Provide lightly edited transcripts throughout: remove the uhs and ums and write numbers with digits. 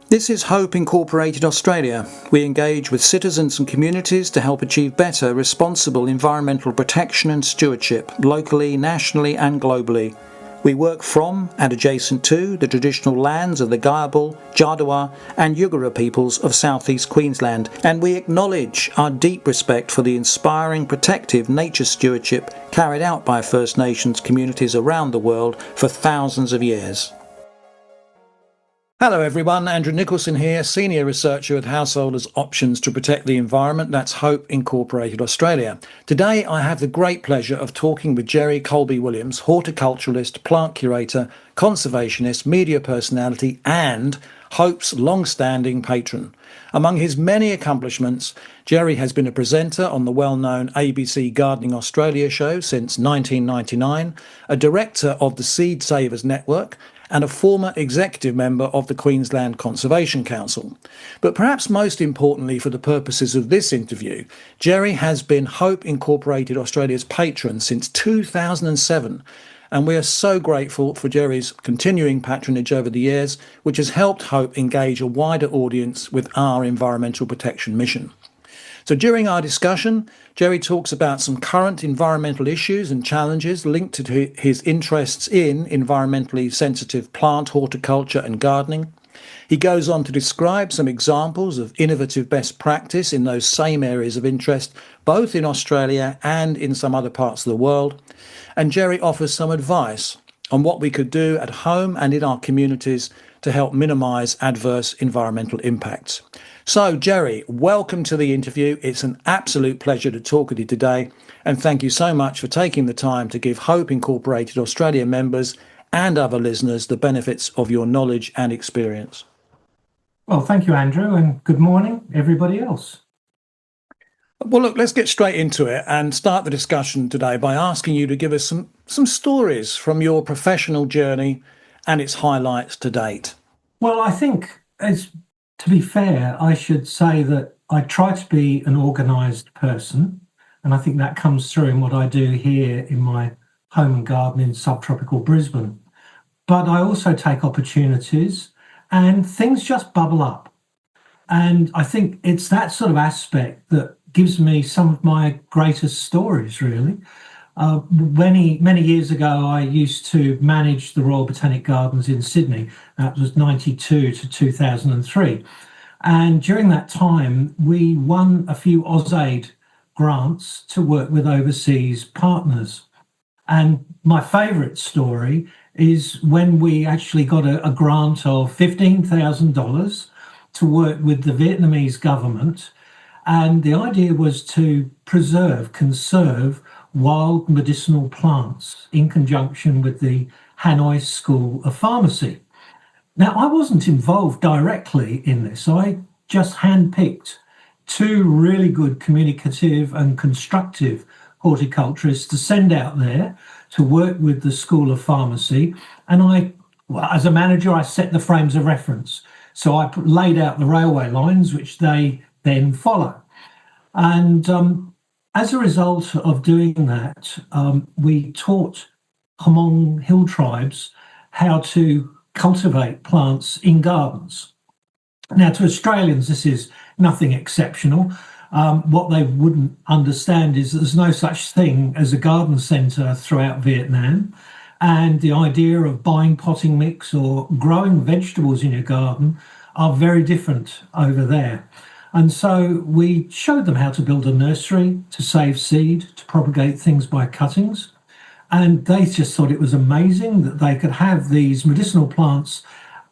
This is Hope Incorporated Australia. We engage with citizens and communities to help achieve better, responsible environmental protection and stewardship, locally, nationally and globally. We work from and adjacent to the traditional lands of the Gayabal, Jadawa and Yugara peoples of southeast Queensland, and we acknowledge our deep respect for the inspiring, protective nature stewardship carried out by First Nations communities around the world for thousands of years. Hello everyone, Andrew Nicholson here, Senior Researcher with Householders Options to Protect the Environment, that's Hope Incorporated Australia. Today I have the great pleasure of talking with Jerry Coleby-Williams, horticulturalist, plant curator, conservationist, media personality and Hope's long-standing patron. Among his many accomplishments, Jerry has been a presenter on the well-known ABC Gardening Australia show since 1999, a director of the Seed Savers Network, and a former executive member of the Queensland Conservation Council. But perhaps most importantly for the purposes of this interview, Jerry has been Hope Incorporated Australia's patron since 2007, and we are so grateful for Jerry's continuing patronage over the years, which has helped Hope engage a wider audience with our environmental protection mission. So during our discussion, Jerry talks about some current environmental issues and challenges linked to his interests in environmentally sensitive plant horticulture and gardening. He goes on to describe some examples of innovative best practice in those same areas of interest, both in Australia and in some other parts of the world. And Jerry offers some advice on what we could do at home and in our communities to help minimise adverse environmental impacts. So, Jerry, welcome to the interview. It's an absolute pleasure to talk with you today, and thank you so much for taking the time to give Hope Incorporated Australia members and other listeners the benefits of your knowledge and experience. Well, thank you, Andrew, and good morning, everybody else. Well, look, let's get straight into it and start the discussion today by asking you to give us some stories from your professional journey and its highlights to date. Well, I think, to be fair, I should say that I try to be an organised person, and I think that comes through in what I do here in my home and garden in subtropical Brisbane. But I also take opportunities and things just bubble up. And I think it's that sort of aspect that gives me some of my greatest stories, really. Many years ago, I used to manage the Royal Botanic Gardens in Sydney. That was 92 to 2003. And during that time, we won a few AusAid grants to work with overseas partners. And my favourite story is when we actually got a grant of $15,000 to work with the Vietnamese government. And the idea was to conserve wild medicinal plants in conjunction with the Hanoi School of Pharmacy. Now, I wasn't involved directly in this. I just handpicked two really good communicative and constructive horticulturists to send out there to work with the School of Pharmacy. And as a manager, I set the frames of reference. So I laid out the railway lines, which they then follow. And as a result of doing that, we taught Hmong hill tribes how to cultivate plants in gardens. Now, to Australians, this is nothing exceptional. What they wouldn't understand is that there's no such thing as a garden centre throughout Vietnam. And the idea of buying potting mix or growing vegetables in your garden are very different over there. And so we showed them how to build a nursery, to save seed, to propagate things by cuttings. And they just thought it was amazing that they could have these medicinal plants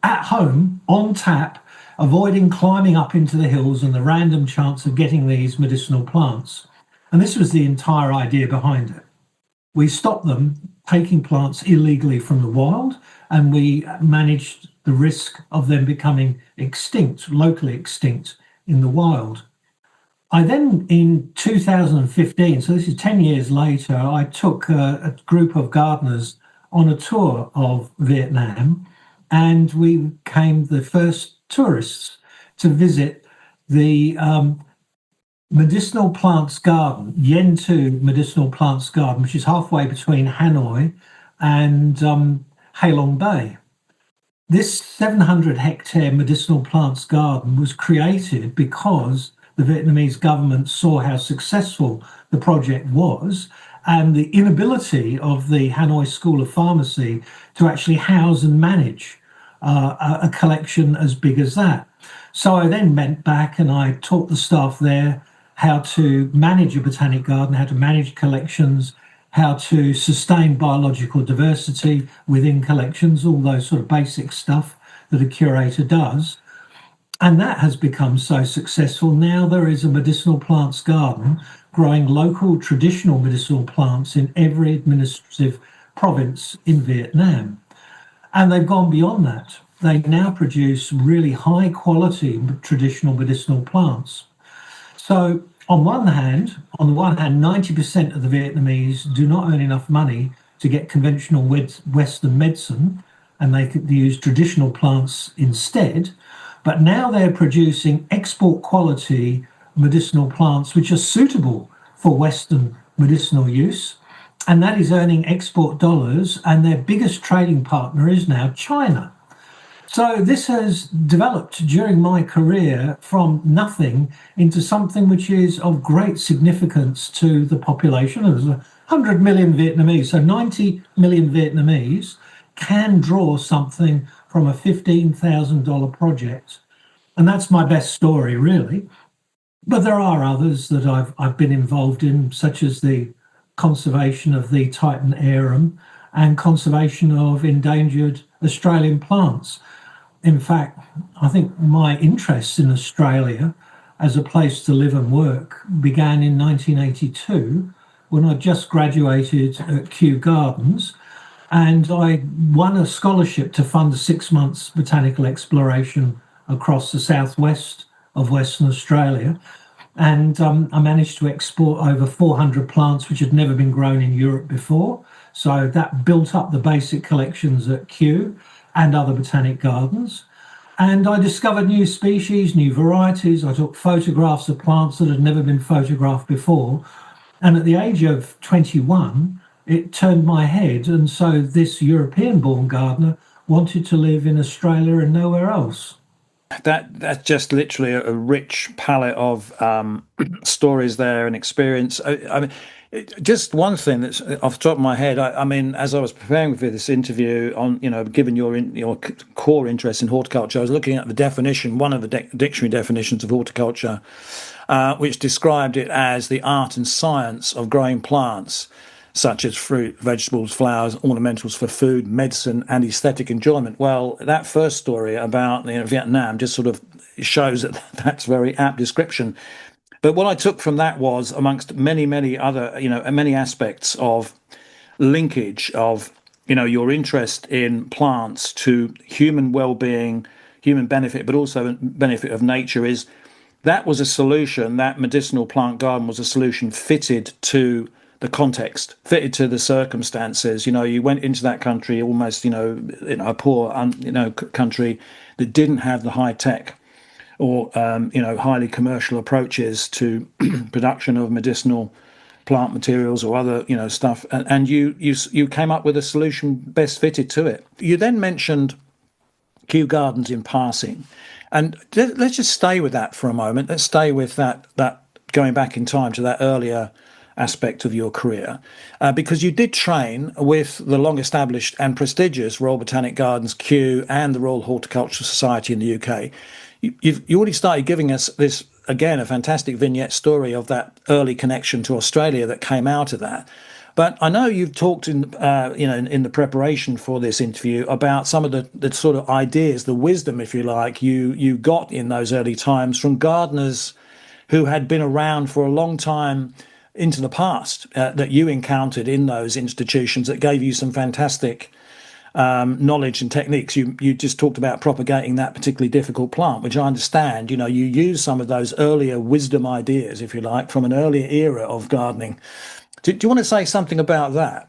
at home, on tap, avoiding climbing up into the hills and the random chance of getting these medicinal plants. And this was the entire idea behind it. We stopped them taking plants illegally from the wild, and we managed the risk of them becoming extinct, locally extinct in the wild. I then, in 2015, so this is 10 years later, I took a group of gardeners on a tour of Vietnam, and we became the first tourists to visit the medicinal plants garden, Yen Tu Medicinal Plants Garden, which is halfway between Hanoi and Halong Bay. This 700 hectare medicinal plants garden was created because the Vietnamese government saw how successful the project was and the inability of the Hanoi School of Pharmacy to actually house and manage a collection as big as that. So I then went back and I taught the staff there how to manage a botanic garden, how to manage collections, how to sustain biological diversity within collections, all those sort of basic stuff that a curator does. And that has become so successful. Now there is a medicinal plants garden growing local traditional medicinal plants in every administrative province in Vietnam. And they've gone beyond that. They now produce really high quality traditional medicinal plants. So on the one hand, 90% of the Vietnamese do not earn enough money to get conventional Western medicine, and they could use traditional plants instead. But now they're producing export quality medicinal plants which are suitable for Western medicinal use, and that is earning export dollars, and their biggest trading partner is now China. So this has developed during my career from nothing into something which is of great significance to the population. There's 100 million Vietnamese, so 90 million Vietnamese can draw something from a $15,000 project. And that's my best story, really. But there are others that I've been involved in, such as the conservation of the Titan arum and conservation of endangered Australian plants. In fact, I think my interest in Australia as a place to live and work began in 1982 when I just graduated at Kew Gardens, and I won a scholarship to fund a 6 months botanical exploration across the southwest of Western Australia. And I managed to export over 400 plants which had never been grown in Europe before. So that built up the basic collections at Kew and other botanic gardens. And I discovered new species, new varieties. I took photographs of plants that had never been photographed before. And at the age of 21, it turned my head. And so this European-born gardener wanted to live in Australia and nowhere else. That's just literally a rich palette of stories there and experience. I mean, just one thing that's off the top of my head. I mean, as I was preparing for this interview, given your core interest in horticulture, I was looking at the definition, one of the dictionary definitions of horticulture, which described it as the art and science of growing plants, such as fruit, vegetables, flowers, ornamentals for food, medicine, and aesthetic enjoyment. Well, that first story about Vietnam just sort of shows that that's a very apt description. But what I took from that was, amongst many, many other, many aspects of linkage of, your interest in plants to human well-being, human benefit, but also benefit of nature, is that was a solution, that medicinal plant garden was a solution fitted to the context, fitted to the circumstances. You went into that country almost, in a poor, country that didn't have the high tech or, highly commercial approaches to production of medicinal plant materials or other, stuff. And you came up with a solution best fitted to it. You then mentioned Kew Gardens in passing, and let's just stay with that for a moment. Let's stay with that going back in time to that earlier aspect of your career, because you did train with the long-established and prestigious Royal Botanic Gardens, Kew, and the Royal Horticultural Society in the UK. You already started giving us this, again, a fantastic vignette story of that early connection to Australia that came out of that. But I know you've talked in the preparation for this interview about some of the sort of ideas, the wisdom, if you like, you got in those early times from gardeners who had been around for a long time into the past, that you encountered in those institutions that gave you some fantastic knowledge and techniques. You just talked about propagating that particularly difficult plant, which I understand, you use some of those earlier wisdom ideas, if you like, from an earlier era of gardening. Do you want to say something about that?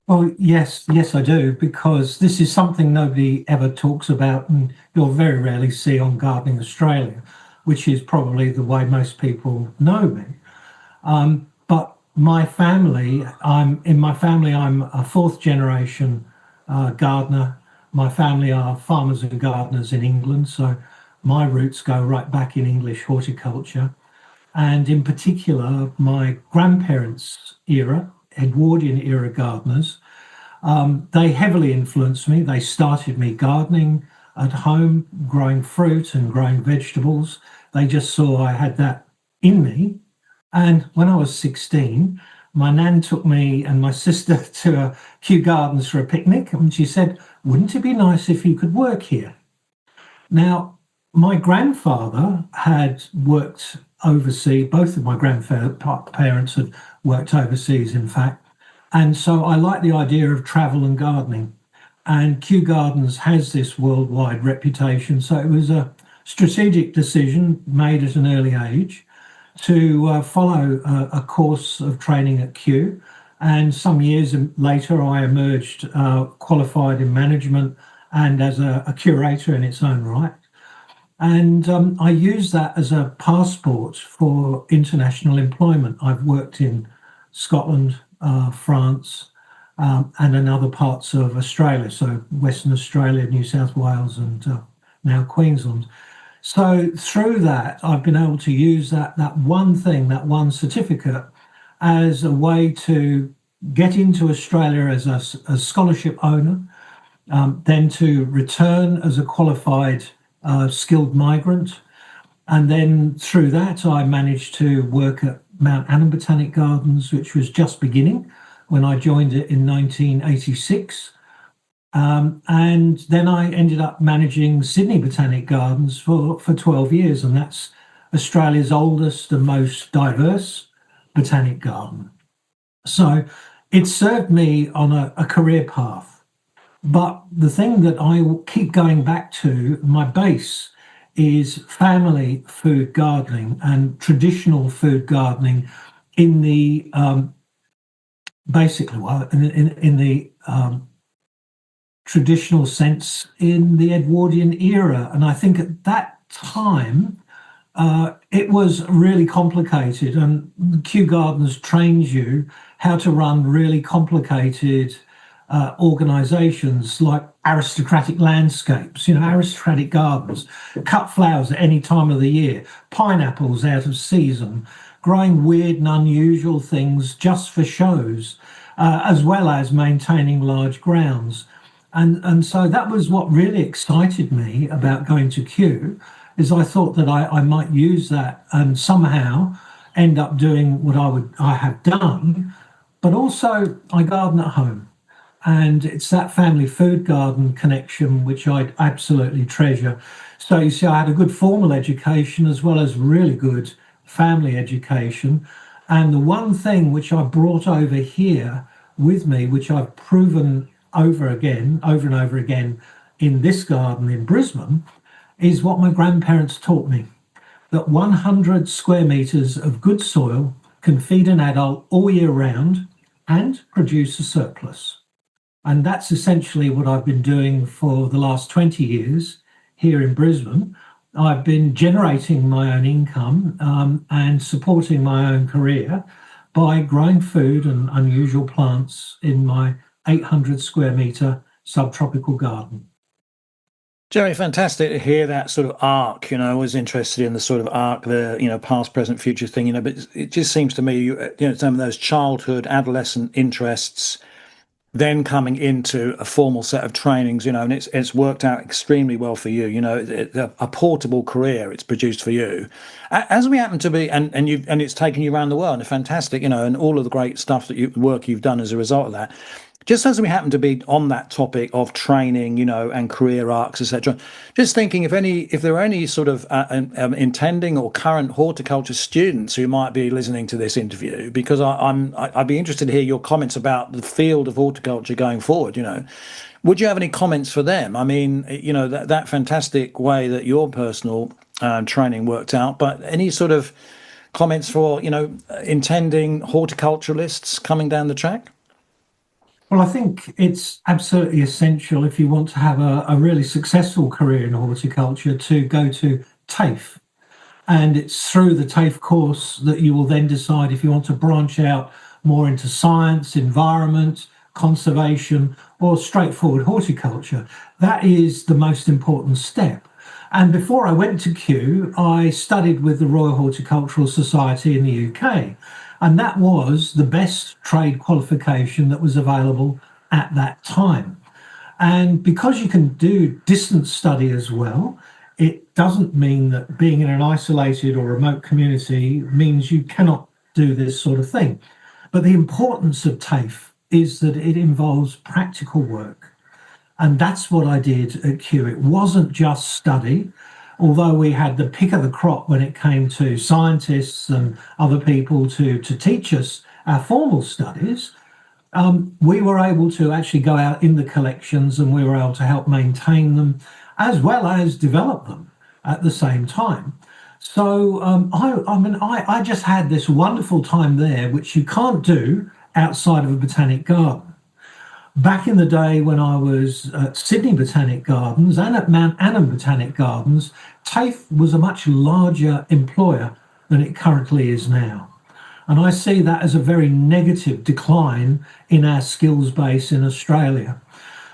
Well, yes, I do, because this is something nobody ever talks about and you'll very rarely see on Gardening Australia, which is probably the way most people know me. But my family, I'm a fourth generation gardener. my family are farmers and gardeners in England, so my roots go right back in English horticulture. And in particular, my grandparents' era, Edwardian era gardeners, they heavily influenced me. They started me gardening at home, growing fruit and growing vegetables. They just saw I had that in me. And when I was 16, my nan took me and my sister to Kew Gardens for a picnic. And she said, "Wouldn't it be nice if you could work here?" Now, my grandfather had worked overseas. Both of my grandparents had worked overseas, in fact. And so I like the idea of travel and gardening. And Kew Gardens has this worldwide reputation. So it was a strategic decision made at an early age to follow a course of training at Kew. And some years later, I emerged qualified in management and as a curator in its own right. And I use that as a passport for international employment. I've worked in Scotland, France, and in other parts of Australia, so Western Australia, New South Wales, and now Queensland. So through that, I've been able to use that one thing, that one certificate, as a way to get into Australia as a scholarship owner, then to return as a qualified skilled migrant. And then through that, I managed to work at Mount Annan Botanic Gardens, which was just beginning when I joined it in 1986. And then I ended up managing Sydney Botanic Gardens for 12 years, and that's Australia's oldest and most diverse botanic garden. So it served me on a career path. But the thing that I keep going back to, my base, is family food gardening and traditional food gardening in the traditional sense in the Edwardian era. And I think at that time, it was really complicated, and Kew Gardens trains you how to run really complicated organizations like aristocratic landscapes, aristocratic gardens, cut flowers at any time of the year, pineapples out of season, growing weird and unusual things just for shows, as well as maintaining large grounds. And so that was what really excited me about going to Kew, is I thought that I might use that and somehow end up doing what I have done, but also I garden at home. And it's that family food garden connection which I absolutely treasure. So you see, I had a good formal education as well as really good family education. And the one thing which I brought over here with me, which I've proven over and over again in this garden in Brisbane, is what my grandparents taught me, that 100 square metres of good soil can feed an adult all year round and produce a surplus. And that's essentially what I've been doing for the last 20 years here in Brisbane. I've been generating my own income and supporting my own career by growing food and unusual plants in my 800 square metre subtropical garden. Jerry, fantastic to hear that sort of arc. I was interested in the sort of arc, the, past, present, future thing, but it just seems to me, some of those childhood, adolescent interests, then coming into a formal set of trainings, and it's worked out extremely well for you. A portable career it's produced for you, as we happen to be, and it's taken you around the world. And fantastic, and all of the great stuff work you've done as a result of that. Just as we happen to be on that topic of training, and career arcs, etc. Just thinking, if there are any sort of intending or current horticulture students who might be listening to this interview, because I'd be interested to hear your comments about the field of horticulture going forward. Would you have any comments for them? I mean, that fantastic way that your personal training worked out, but any sort of comments for intending horticulturalists coming down the track? Well, I think it's absolutely essential if you want to have a really successful career in horticulture to go to TAFE. And it's through the TAFE course that you will then decide if you want to branch out more into science, environment, conservation, or straightforward horticulture. That is the most important step. And before I went to Kew, I studied with the Royal Horticultural Society in the UK. And that was the best trade qualification that was available at that time. And because you can do distance study as well, it doesn't mean that being in an isolated or remote community means you cannot do this sort of thing. But the importance of TAFE is that it involves practical work. And that's what I did at Kew. It wasn't just study, although we had the pick of the crop when it came to scientists and other people to teach us our formal studies. We were able to actually go out in the collections and we were able to help maintain them as well as develop them at the same time. So I just had this wonderful time there, which you can't do outside of a botanic garden. Back in the day when I was at Sydney Botanic Gardens and at Mount Annan Botanic Gardens, TAFE was a much larger employer than it currently is now. And I see that as a very negative decline in our skills base in Australia.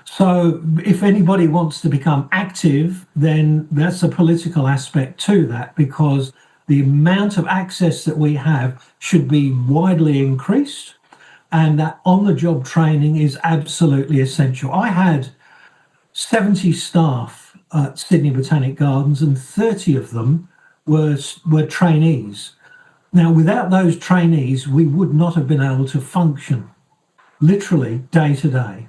So if anybody wants to become active, then that's a political aspect to that, because the amount of access that we have should be widely increased, and that on-the-job training is absolutely essential. I had 70 staff at Sydney Botanic Gardens and 30 of them were trainees. Now, without those trainees, we would not have been able to function literally day to day.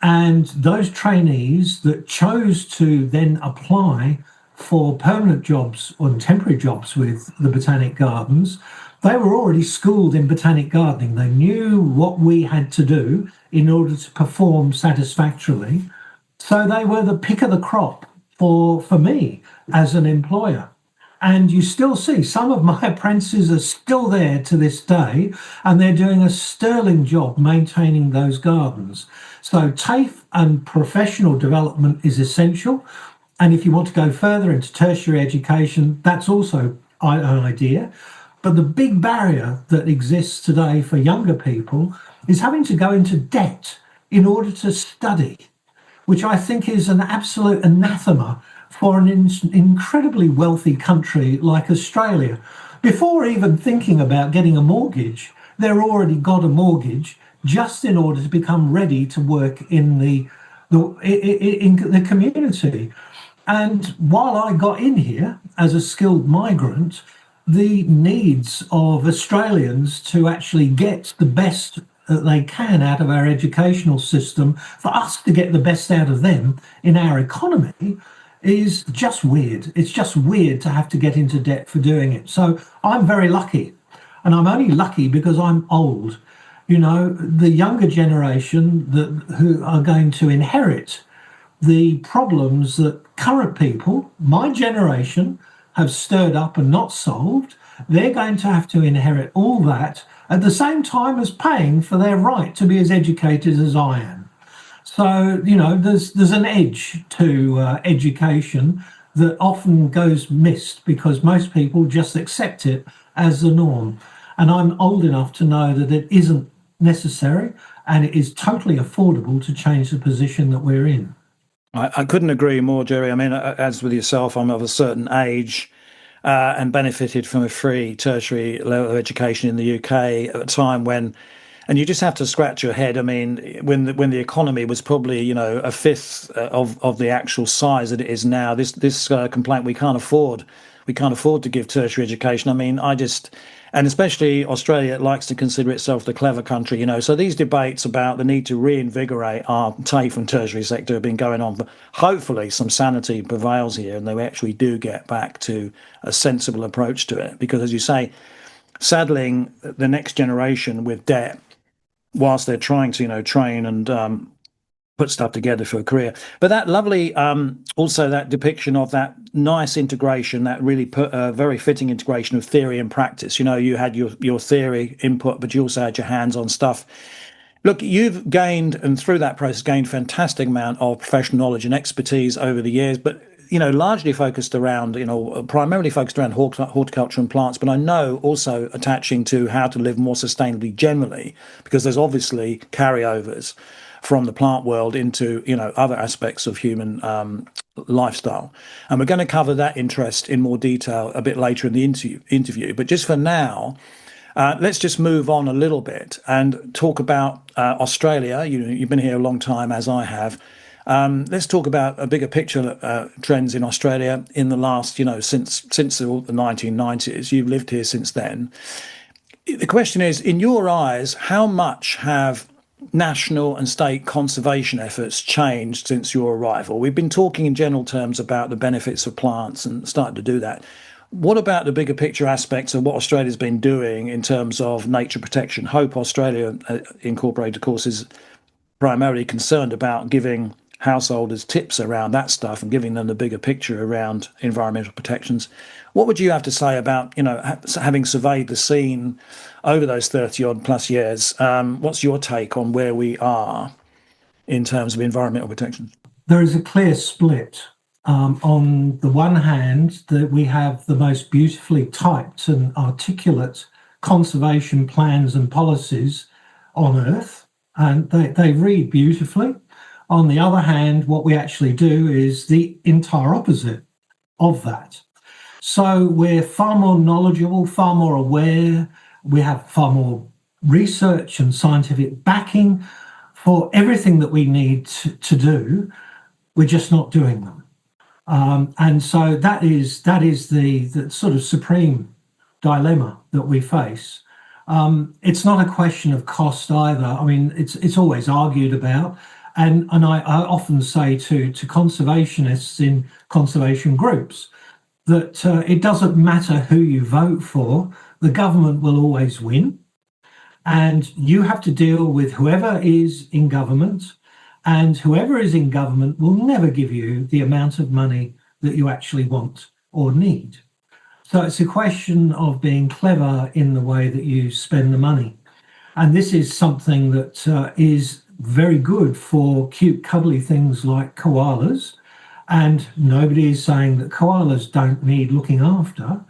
And those trainees that chose to then apply for permanent jobs or temporary jobs with the Botanic Gardens, they were already schooled in botanic gardening. They knew what we had to do in order to perform satisfactorily. So they were the pick of the crop for me as an employer. And you still see some of my apprentices are still there to this day, and they're doing a sterling job maintaining those gardens. So TAFE and professional development is essential. And if you want to go further into tertiary education, that's also an idea. But the big barrier that exists today for younger people is having to go into debt in order to study, which I think is an absolute anathema for an incredibly wealthy country like Australia. Before even thinking about getting a mortgage, they've already got a mortgage just in order to become ready to work in the community. And while I got in here as a skilled migrant, the needs of Australians to actually get the best that they can out of our educational system, for us to get the best out of them in our economy, is just weird. It's just weird to have to get into debt for doing it. So I'm very lucky, and I'm only lucky because I'm old. You know, the younger generation who are going to inherit the problems that current people, my generation, have stirred up and not solved, they're going to have to inherit all that at the same time as paying for their right to be as educated as I am. So, you know, there's an edge to education that often goes missed because most people just accept it as the norm. And I'm old enough to know that it isn't necessary, and it is totally affordable to change the position that we're in. I couldn't agree more, Jerry. I mean, as with yourself, I'm of a certain age and benefited from a free tertiary level of education in the UK at a time when, and you just have to scratch your head. I mean, when the economy was probably, you know, a fifth of the actual size that it is now, this complaint, we can't afford to give tertiary education. I mean, and especially Australia likes to consider itself the clever country, you know. So these debates about the need to reinvigorate our TAFE and tertiary sector have been going on, but hopefully some sanity prevails here and they actually do get back to a sensible approach to it. Because as you say, saddling the next generation with debt whilst they're trying to, you know, train and put stuff together for a career. But that lovely, also that depiction of that nice integration, that really very fitting integration of theory and practice. You know, you had your theory input, but you also had your hands-on stuff. Look, you've gained, and through that process, gained fantastic amount of professional knowledge and expertise over the years. But largely focused around, primarily focused around horticulture and plants, but I know also attaching to how to live more sustainably generally, because there's obviously carryovers from the plant world into, other aspects of human lifestyle. And we're going to cover that interest in more detail a bit later in the interview. But just for now, let's just move on a little bit and talk about Australia. You've been here a long time, as I have. Let's talk about a bigger picture trends in Australia in the last, since the 1990s. You've lived here since then. The question is, in your eyes, how much have national and state conservation efforts changed since your arrival? We've been talking in general terms about the benefits of plants and starting to do that. What about the bigger picture aspects of what Australia's been doing in terms of nature protection? Hope Australia Incorporated, of course, is primarily concerned about giving householders tips around that stuff and giving them the bigger picture around environmental protections. What would you have to say about, having surveyed the scene over those 30 odd plus years? What's your take on where we are in terms of environmental protection? There is a clear split. On the one hand, that we have the most beautifully typed and articulate conservation plans and policies on Earth, and they read beautifully. On the other hand, what we actually do is the entire opposite of that. So we're far more knowledgeable, far more aware. We have far more research and scientific backing for everything that we need to do. We're just not doing them. And so that is the sort of supreme dilemma that we face. It's not a question of cost either. I mean, it's always argued about. And I often say to conservationists in conservation groups that it doesn't matter who you vote for, the government will always win. And you have to deal with whoever is in government, and whoever is in government will never give you the amount of money that you actually want or need. So it's a question of being clever in the way that you spend the money. And this is something that is very good for cute, cuddly things like koalas. And nobody is saying that koalas don't need looking after.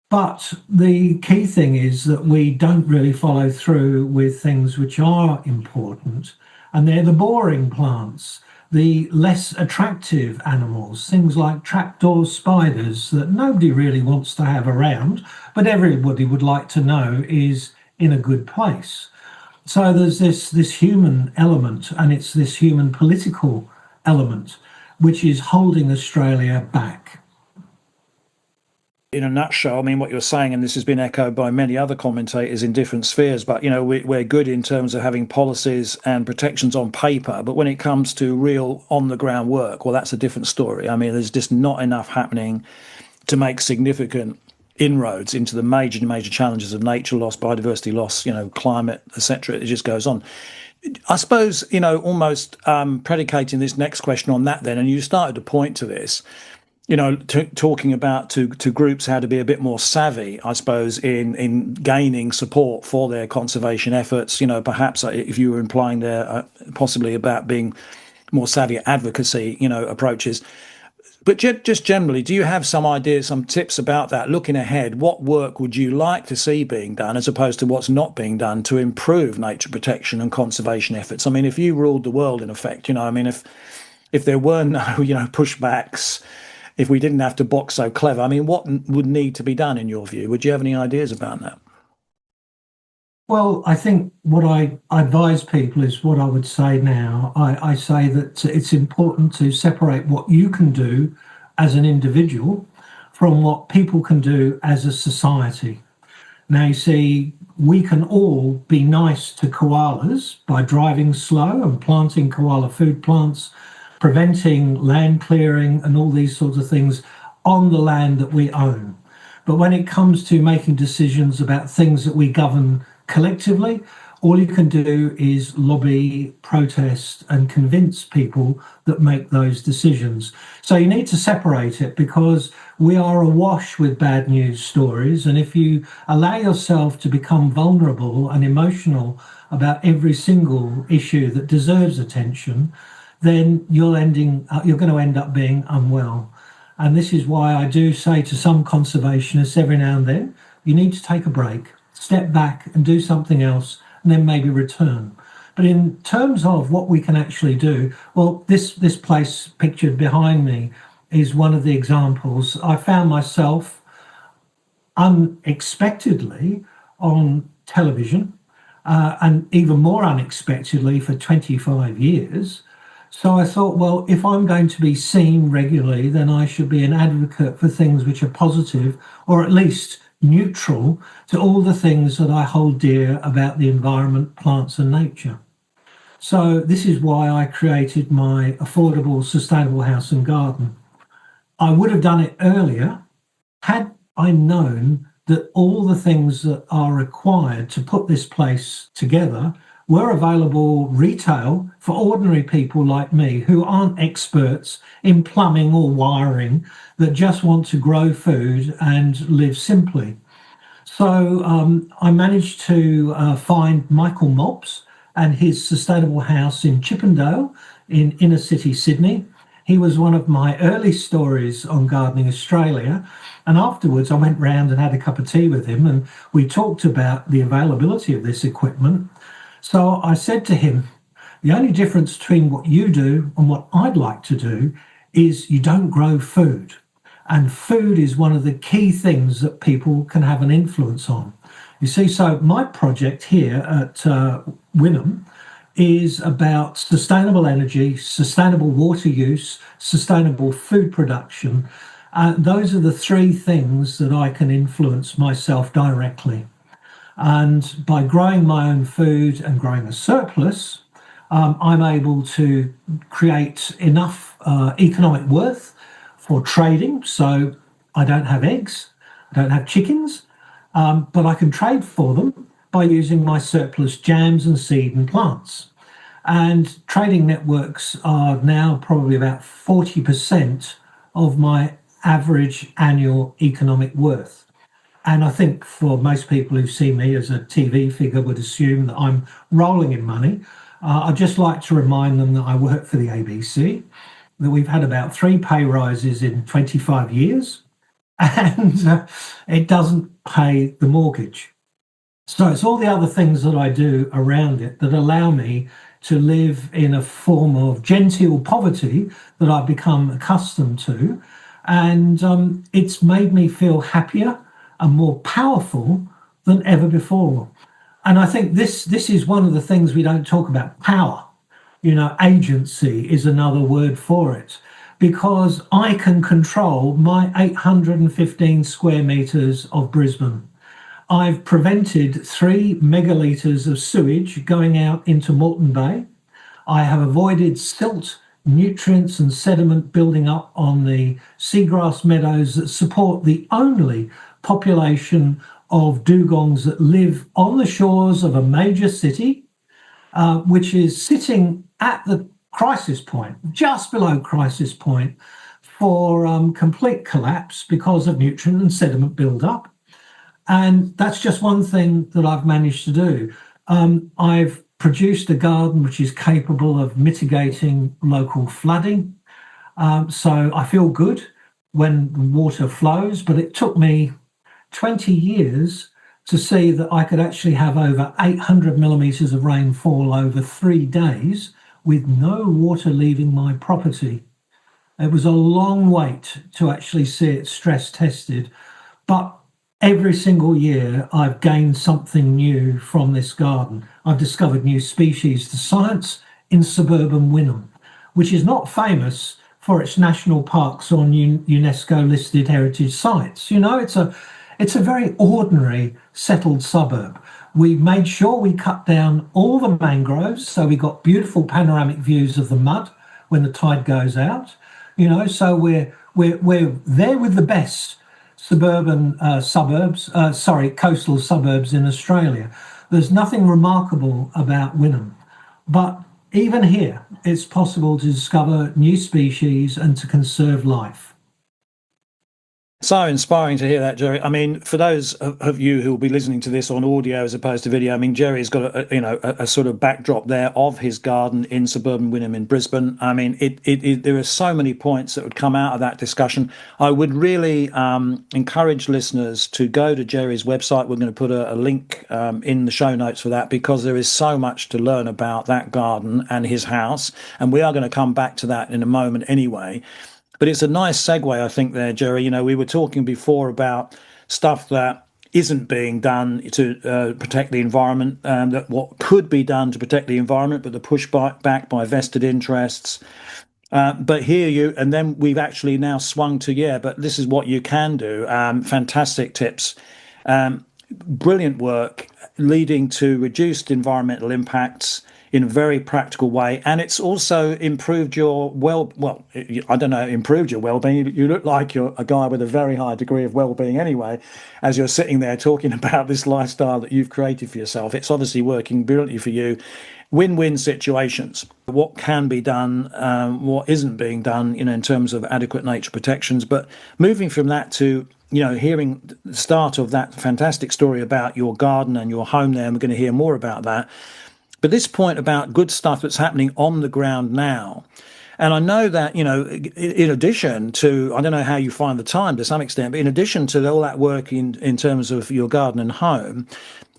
But the key thing is that we don't really follow through with things which are important. And they're the boring plants, the less attractive animals, things like trapdoor spiders that nobody really wants to have around, but everybody would like to know is in a good place. So there's this human element, and it's this human political element, which is holding Australia back. In a nutshell, I mean, what you're saying, and this has been echoed by many other commentators in different spheres, but, we're good in terms of having policies and protections on paper. But when it comes to real on-the-ground work, well, that's a different story. I mean, there's just not enough happening to make significant inroads into the major challenges of nature loss, biodiversity loss, climate, etc. It just goes on. I suppose, almost predicating this next question on that then, and you started to point to this, talking about to groups how to be a bit more savvy, I suppose, in gaining support for their conservation efforts. Perhaps if you were implying there possibly about being more savvy at advocacy, approaches. But just generally, do you have some ideas, some tips about that? Looking ahead, what work would you like to see being done as opposed to what's not being done to improve nature protection and conservation efforts? I mean, if you ruled the world, in effect, if there were no, pushbacks, if we didn't have to box so clever, I mean, what would need to be done in your view? Would you have any ideas about that? Well, I think what I advise people is what I would say now. I say that it's important to separate what you can do as an individual from what people can do as a society. Now, you see, we can all be nice to koalas by driving slow and planting koala food plants, preventing land clearing and all these sorts of things on the land that we own. But when it comes to making decisions about things that we govern collectively, all you can do is lobby, protest, and convince people that make those decisions. So you need to separate it, because we are awash with bad news stories. And if you allow yourself to become vulnerable and emotional about every single issue that deserves attention, then you're going to end up being unwell. And this is why I do say to some conservationists every now and then, you need to take a break, step back and do something else, and then maybe return. But in terms of what we can actually do, well, this place pictured behind me is one of the examples. I found myself unexpectedly on television, and even more unexpectedly for 25 years. So I thought, well, if I'm going to be seen regularly, then I should be an advocate for things which are positive, or at least neutral to all the things that I hold dear about the environment, plants and nature. So this is why I created my affordable, sustainable house and garden. I would have done it earlier had I known that all the things that are required to put this place together were available retail for ordinary people like me who aren't experts in plumbing or wiring, that just want to grow food and live simply. So I managed to find Michael Mops and his sustainable house in Chippendale in inner city Sydney. He was one of my early stories on Gardening Australia. And afterwards, I went round and had a cup of tea with him, and we talked about the availability of this equipment. So I said to him, the only difference between what you do and what I'd like to do is you don't grow food. And food is one of the key things that people can have an influence on. You see, so my project here at Wynnum is about sustainable energy, sustainable water use, sustainable food production. Those are the three things that I can influence myself directly. And by growing my own food and growing a surplus, I'm able to create enough economic worth for trading. So I don't have eggs, I don't have chickens, but I can trade for them by using my surplus jams and seed and plants. And trading networks are now probably about 40% of my average annual economic worth. And I think for most people who see me as a TV figure would assume that I'm rolling in money. I'd just like to remind them that I work for the ABC, that we've had about 3 pay rises in 25 years, and it doesn't pay the mortgage. So it's all the other things that I do around it that allow me to live in a form of genteel poverty that I've become accustomed to. And it's made me feel happier and more powerful than ever before. And I think this is one of the things we don't talk about. Power, agency is another word for it, because I can control my 815 square metres of Brisbane. I've prevented 3 megalitres of sewage going out into Moreton Bay. I have avoided silt, nutrients and sediment building up on the seagrass meadows that support the only population of dugongs that live on the shores of a major city, which is sitting at the crisis point, just below crisis point, for complete collapse because of nutrient and sediment build-up. And that's just one thing that I've managed to do. I've produced a garden which is capable of mitigating local flooding. So I feel good when water flows, but it took me 20 years to see that I could actually have over 800 millimetres of rainfall over 3 days with no water leaving my property. It was a long wait to actually see it stress tested, but every single year I've gained something new from this garden. I've discovered new species to science in suburban Wynnum, which is not famous for its national parks or UNESCO listed heritage sites. It's a very ordinary settled suburb. We made sure we cut down all the mangroves, so we got beautiful panoramic views of the mud when the tide goes out. So we're there with the best suburban coastal suburbs in Australia. There's nothing remarkable about Wynnum, but even here, it's possible to discover new species and to conserve life. So inspiring to hear that, Jerry. I mean, for those of you who will be listening to this on audio as opposed to video, I mean, Jerry's got a sort of backdrop there of his garden in suburban Wynnum in Brisbane. I mean, there are so many points that would come out of that discussion. I would really encourage listeners to go to Jerry's website. We're going to put a link in the show notes for that, because there is so much to learn about that garden and his house, and we are going to come back to that in a moment anyway. But it's a nice segue, I think, there, Jerry. We were talking before about stuff that isn't being done to protect the environment, that what could be done to protect the environment, but the pushback by vested interests. But and then we've actually now swung to, but this is what you can do. Fantastic tips. Brilliant work leading to reduced environmental impacts in a very practical way, and it's also improved your improved your well-being. You look like you're a guy with a very high degree of well-being anyway, as you're sitting there talking about this lifestyle that you've created for yourself. It's obviously working brilliantly for you. Win-win situations. What can be done, what isn't being done, in terms of adequate nature protections. But moving from that to hearing the start of that fantastic story about your garden and your home there, and we're going to hear more about that. But this point about good stuff that's happening on the ground now. And I know that, in addition to, I don't know how you find the time to some extent, but in addition to all that work in terms of your garden and home,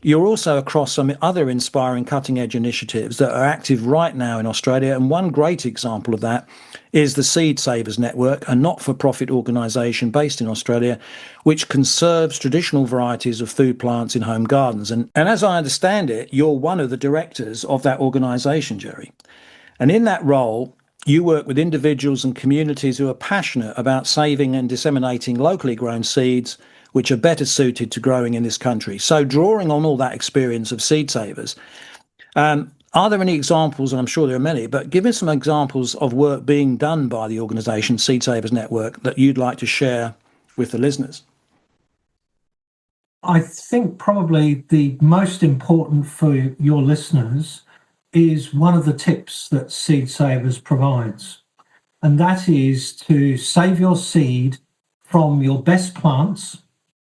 you're also across some other inspiring cutting edge initiatives that are active right now in Australia. And one great example of that is the Seed Savers Network, a not-for-profit organisation based in Australia, which conserves traditional varieties of food plants in home gardens. And as I understand it, you're one of the directors of that organisation, Jerry. And in that role, you work with individuals and communities who are passionate about saving and disseminating locally grown seeds which are better suited to growing in this country. So drawing on all that experience of Seed Savers, are there any examples, and I'm sure there are many, but give us some examples of work being done by the organisation Seed Savers Network that you'd like to share with the listeners? I think probably the most important for your listeners is one of the tips that Seed Savers provides, and that is to save your seed from your best plants,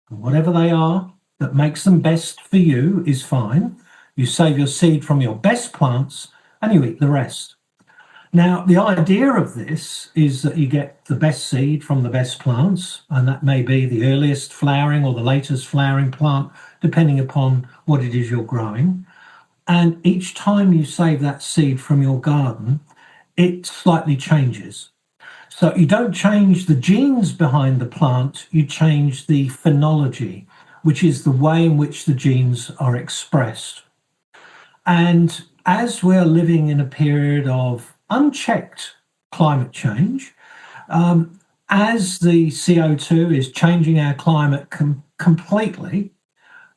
whatever they are, that makes them best for you is fine. You save your seed from your best plants and you eat the rest. Now, the idea of this is that you get the best seed from the best plants, and that may be the earliest flowering or the latest flowering plant, depending upon what it is you're growing. And each time you save that seed from your garden, it slightly changes. So you don't change the genes behind the plant, you change the phenology, which is the way in which the genes are expressed. And as we're living in a period of unchecked climate change, as the CO2 is changing our climate completely,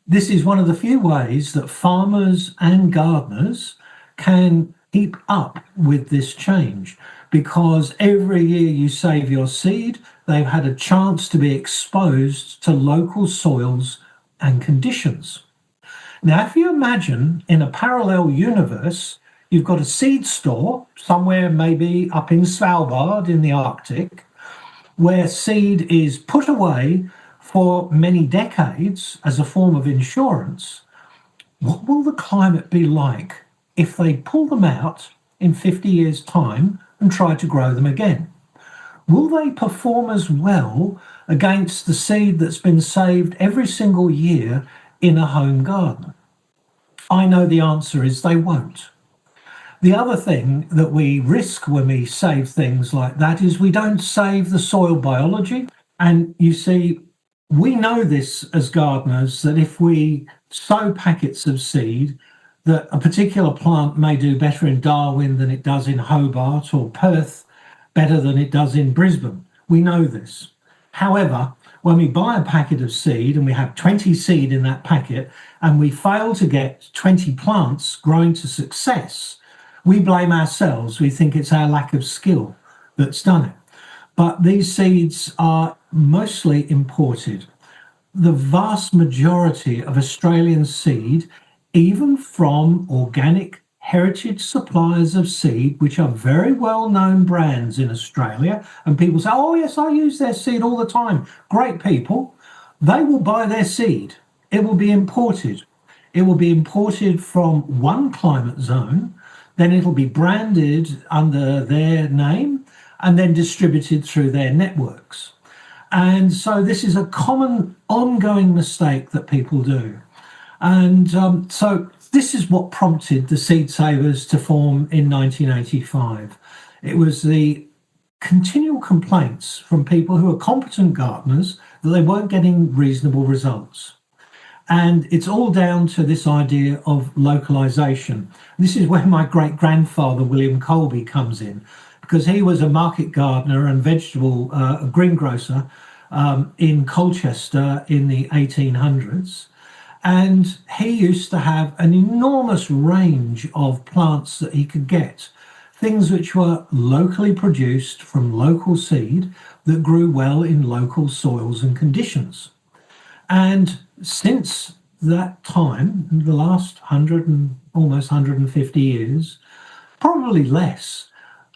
this is one of the few ways that farmers and gardeners can keep up with this change, because every year you save your seed, they've had a chance to be exposed to local soils and conditions. Now, if you imagine in a parallel universe, you've got a seed store somewhere maybe up in Svalbard in the Arctic, where seed is put away for many decades as a form of insurance, what will the climate be like if they pull them out in 50 years' time and try to grow them again? Will they perform as well against the seed that's been saved every single year in a home garden? I know the answer is they won't. The other thing that we risk when we save things like that is we don't save the soil biology. And you see, we know this as gardeners, that if we sow packets of seed, that a particular plant may do better in Darwin than it does in Hobart, or Perth better than it does in Brisbane. We know this. However, when we buy a packet of seed and we have 20 seed in that packet and we fail to get 20 plants growing to success, we blame ourselves. We think it's our lack of skill that's done it. But these seeds are mostly imported. The vast majority of Australian seed, even from organic, heritage suppliers of seed, which are very well-known brands in Australia, and people say, oh yes, I use their seed all the time. Great people. They will buy their seed. It will be imported. It will be imported from one climate zone, then it'll be branded under their name and then distributed through their networks. And so this is a common ongoing mistake that people do. And so this is what prompted the Seed Savers to form in 1985. It was the continual complaints from people who are competent gardeners that they weren't getting reasonable results. And it's all down to this idea of localization. This is where my great-grandfather, William Coleby, comes in, because he was a market gardener and vegetable greengrocer in Colchester in the 1800s. And he used to have an enormous range of plants that he could get, things which were locally produced from local seed that grew well in local soils and conditions. And since that time, the last 100 and almost 150 years, probably less,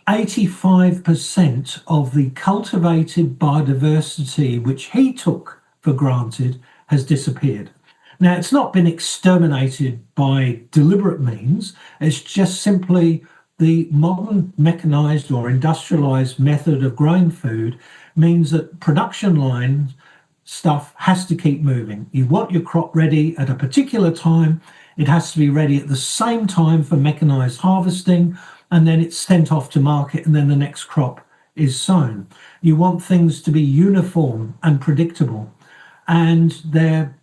85% of the cultivated biodiversity which he took for granted has disappeared. Now, it's not been exterminated by deliberate means. It's just simply the modern mechanized or industrialized method of growing food means that production line stuff has to keep moving. You want your crop ready at a particular time. It has to be ready at the same time for mechanized harvesting, and then it's sent off to market, and then the next crop is sown. You want things to be uniform and predictable. And that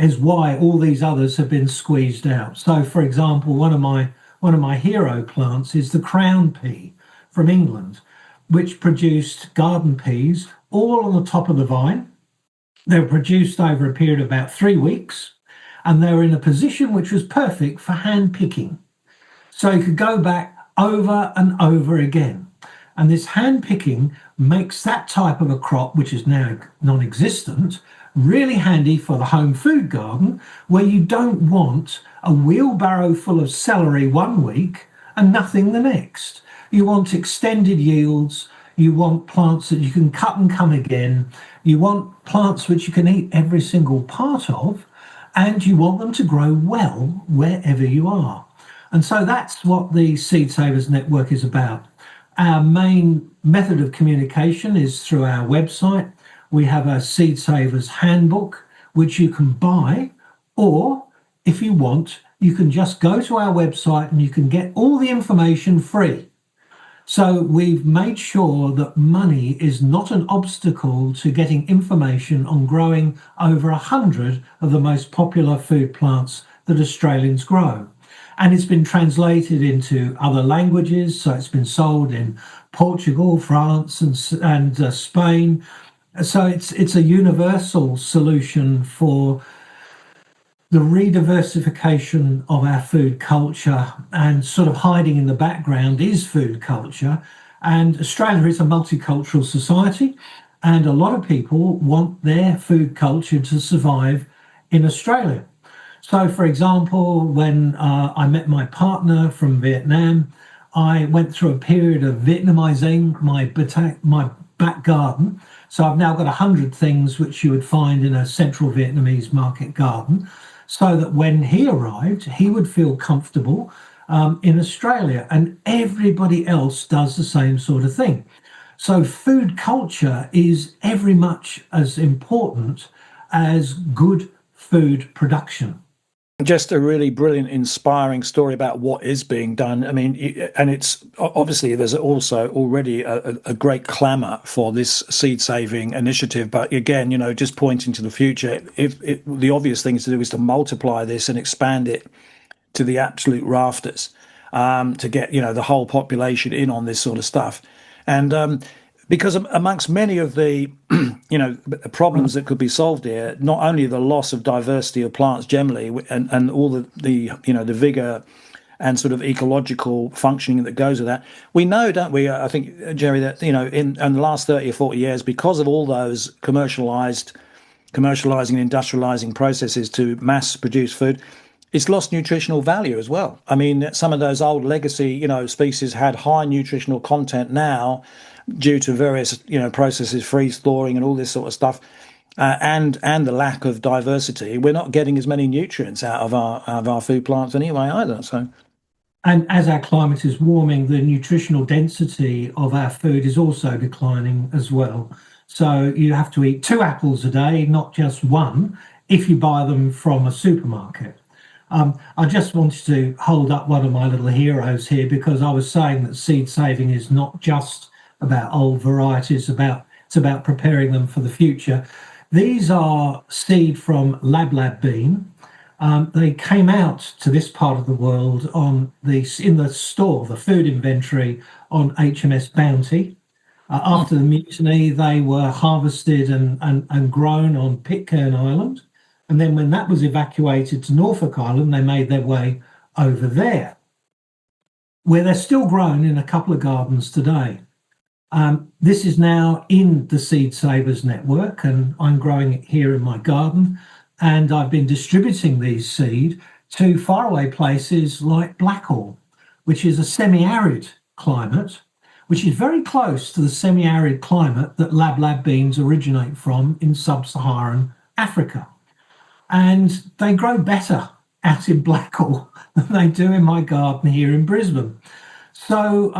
is why all these others have been squeezed out. So, for example, one of my hero plants is the crown pea from England, which produced garden peas all on the top of the vine. They were produced over a period of about 3 weeks, and they were in a position which was perfect for hand picking. So you could go back over and over again. And this hand picking makes that type of a crop, which is now non-existent, really handy for the home food garden, where you don't want a wheelbarrow full of celery 1 week and nothing the next. You want extended yields. You want plants that you can cut and come again. You want plants which you can eat every single part of, and you want them to grow well wherever you are. And so that's what the Seed Savers Network is about. Our main method of communication is through our website. We have a Seed Savers handbook, which you can buy, or if you want, you can just go to our website and you can get all the information free. So we've made sure that money is not an obstacle to getting information on growing over 100 of the most popular food plants that Australians grow. And it's been translated into other languages. So it's been sold in Portugal, France, and Spain. So it's a universal solution for the rediversification of our food culture, and sort of hiding in the background is food culture. And Australia is a multicultural society, and a lot of people want their food culture to survive in Australia. So, for example, when I met my partner from Vietnam, I went through a period of Vietnamizing my back garden. So I've now got 100 things which you would find in a central Vietnamese market garden, so that when he arrived, he would feel comfortable in Australia, and everybody else does the same sort of thing. So food culture is every much as important as good food production. Just a really brilliant, inspiring story about what is being done. I mean, and it's obviously there's also already a great clamour for this seed saving initiative. But again, just pointing to the future, the obvious thing to do is to multiply this and expand it to the absolute rafters, to get the whole population in on this sort of stuff, and because amongst many of the problems that could be solved here, not only the loss of diversity of plants generally, and all the vigor and sort of ecological functioning that goes with that, we know, don't we? I think, Jerry, that in the last 30 or 40 years, because of all those commercializing and industrializing processes to mass produce food, it's lost nutritional value as well. I mean, some of those old legacy, species had high nutritional content now due to various, processes, freeze thawing and all this sort of stuff. And the lack of diversity, we're not getting as many nutrients out of our food plants anyway either. So, and as our climate is warming, the nutritional density of our food is also declining as well. So you have to eat 2 apples a day, not just one, if you buy them from a supermarket. I just wanted to hold up one of my little heroes here, because I was saying that seed saving is not just about old varieties, it's about preparing them for the future. These are seed from Lab bean. They came out to this part of the world in the store, the food inventory on HMS Bounty. After the mutiny, they were harvested and grown on Pitcairn Island. And then when that was evacuated to Norfolk Island, they made their way over there, where they're still grown in a couple of gardens today. This is now in the Seed Savers network, and I'm growing it here in my garden. And I've been distributing these seed to faraway places like Blackall, which is a semi-arid climate, which is very close to the semi-arid climate that Lab beans originate from in sub-Saharan Africa. And they grow better out in Blackall than they do in my garden here in Brisbane. So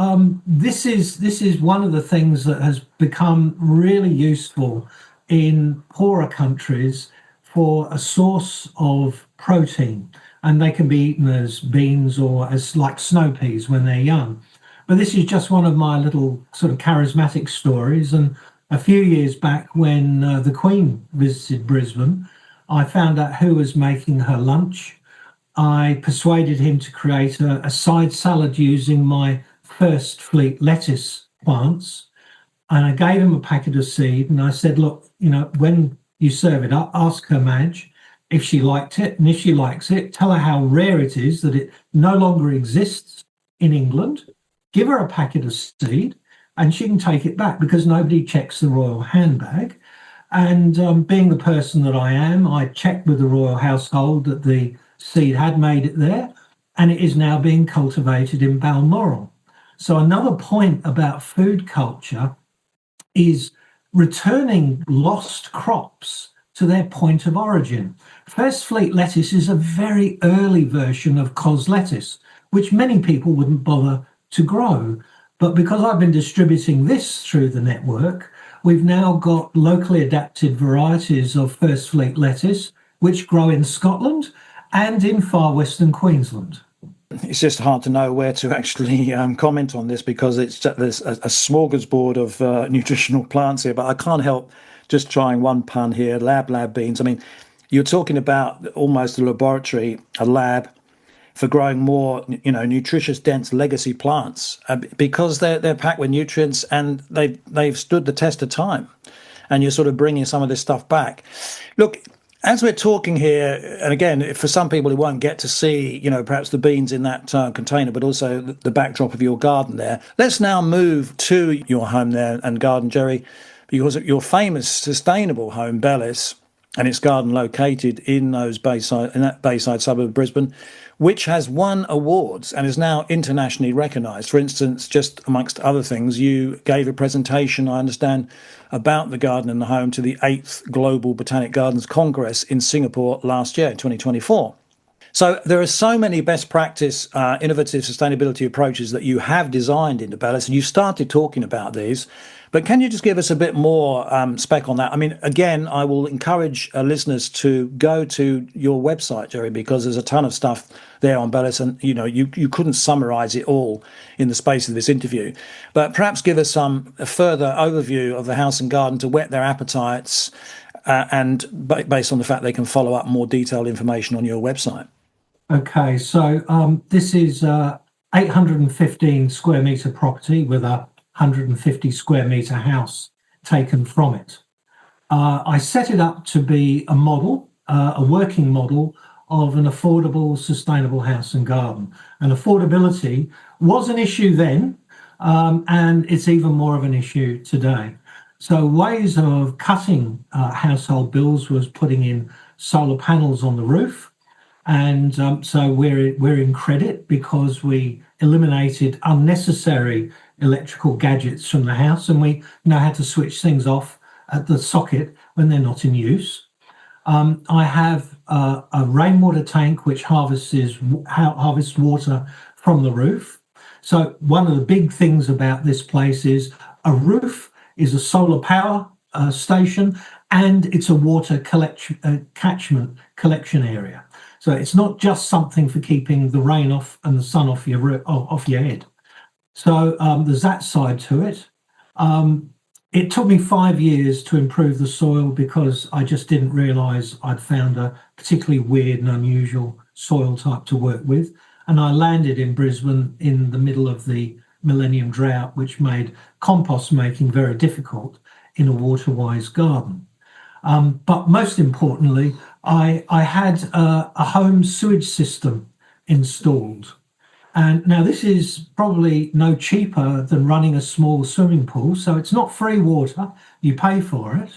this is one of the things that has become really useful in poorer countries for a source of protein, and they can be eaten as beans or as like snow peas when they're young. But this is just one of my little sort of charismatic stories. And a few years back, when the Queen visited Brisbane, I found out who was making her lunch. I persuaded him to create a side salad using my first fleet lettuce plants. And I gave him a packet of seed, and I said, look, when you serve it up, ask Her Madge if she liked it. And if she likes it, tell her how rare it is that it no longer exists in England. Give her a packet of seed and she can take it back, because nobody checks the royal handbag. And being the person that I am, I checked with the royal household that the seed had made it there, and it is now being cultivated in Balmoral. So another point about food culture is returning lost crops to their point of origin. First Fleet lettuce is a very early version of cos lettuce, which many people wouldn't bother to grow. But because I've been distributing this through the network, we've now got locally adapted varieties of First Fleet lettuce, which grow in Scotland and in far western Queensland. It's just hard to know where to actually comment on this, because there's a smorgasbord of nutritional plants here. But I can't help just trying one pun here. Lab beans. I mean, you're talking about almost a laboratory, a lab for growing more, nutritious, dense legacy plants, because they're packed with nutrients and they've stood the test of time. And you're sort of bringing some of this stuff back. Look, as we're talking here, and again, for some people who won't get to see, perhaps the beans in that container, but also the backdrop of your garden there, let's now move to your home there and garden, Jerry, because your famous sustainable home, Bellis, and its garden located in that Bayside suburb of Brisbane, which has won awards and is now internationally recognised. For instance, just amongst other things, you gave a presentation, I understand, about the garden and the home to the 8th Global Botanic Gardens Congress in Singapore last year, 2024. So there are so many best practice, innovative sustainability approaches that you have designed into Bellis, and you started talking about these. But can you just give us a bit more spec on that? I mean, again, I will encourage listeners to go to your website, Jerry, because there's a ton of stuff there on Bellis, and you couldn't summarise it all in the space of this interview. But perhaps give us a further overview of the house and garden to whet their appetites, and based on the fact they can follow up more detailed information on your website. Okay, so this is 815 square metre property with a 150 square metre house taken from it. I set it up to be a model, a working model of an affordable, sustainable house and garden. And affordability was an issue then, and it's even more of an issue today. So ways of cutting household bills was putting in solar panels on the roof, And so we're in credit because we eliminated unnecessary electrical gadgets from the house, and we know how to switch things off at the socket when they're not in use. I have a rainwater tank which harvests water from the roof. So one of the big things about this place is a roof is a solar power station, and it's a water catchment collection area. So it's not just something for keeping the rain off and the sun off your head. So there's that side to it. It took me 5 years to improve the soil because I just didn't realise I'd found a particularly weird and unusual soil type to work with. And I landed in Brisbane in the middle of the millennium drought, which made compost making very difficult in a water-wise garden. But most importantly, I had a home sewage system installed. And now this is probably no cheaper than running a small swimming pool. So it's not free water, you pay for it.